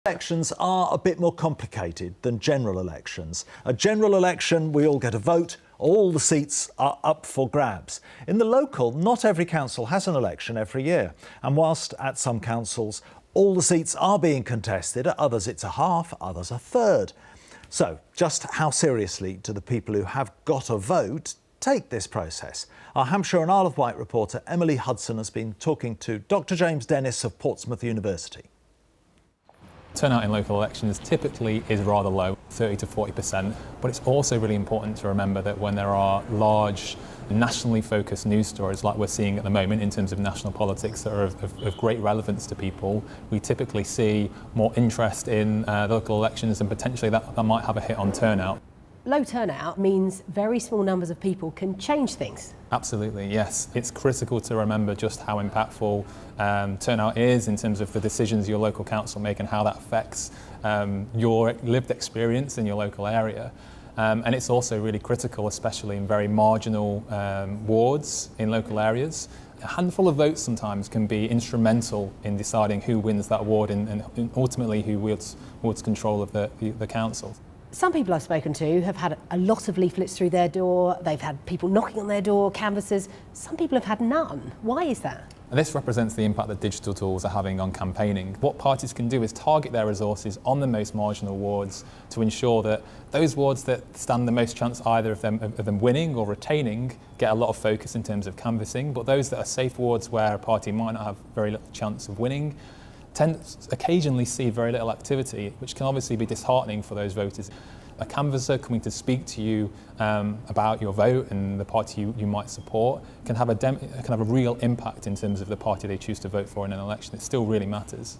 Elections are a bit more complicated than general elections. A general election, we all get a vote, all the seats are up for grabs. In the local, not every council has an election every year. And whilst at some councils all the seats are being contested, at others it's a half, others a third. So, just how seriously do the people who have got a vote take this process? Our Hampshire and Isle of Wight reporter Emily Hudson has been talking to Dr James Dennis of Portsmouth University. Turnout in local elections typically is rather low, 30 to 40%, but it's also really important to remember that when there are large nationally focused news stories like we're seeing at the moment in terms of national politics that are of great relevance to people, we typically see more interest in local elections, and potentially that might have a hit on turnout. Low turnout means very small numbers of people can change things. Absolutely, yes. It's critical to remember just how impactful turnout is in terms of the decisions your local council make and how that affects your lived experience in your local area. And it's also really critical, especially in very marginal wards in local areas. A handful of votes sometimes can be instrumental in deciding who wins that ward and ultimately who wields control of the council. Some people I've spoken to have had a lot of leaflets through their door, they've had people knocking on their door, canvassers. Some people have had none. Why is that? And this represents the impact that digital tools are having on campaigning. What parties can do is target their resources on the most marginal wards to ensure that those wards that stand the most chance either of them winning or retaining get a lot of focus in terms of canvassing, but those that are safe wards where a party might not have very little chance of winning tend to occasionally see very little activity, which can obviously be disheartening for those voters. A canvasser coming to speak to you about your vote and the party you might support can have a real impact in terms of the party they choose to vote for in an election. It still really matters.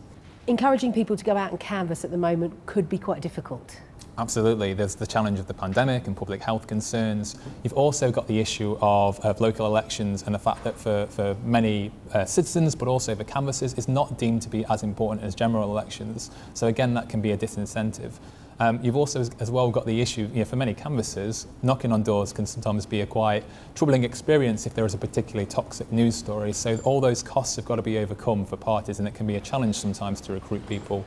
Encouraging people to go out and canvass at the moment could be quite difficult. Absolutely. There's the challenge of the pandemic and public health concerns. You've also got the issue of local elections and the fact that for many citizens, but also for canvassers, it's not deemed to be as important as general elections. So again, that can be a disincentive. You've also as well got the issue, for many canvassers, knocking on doors can sometimes be a quite troubling experience if there is a particularly toxic news story. So all those costs have got to be overcome for parties, and it can be a challenge sometimes to recruit people.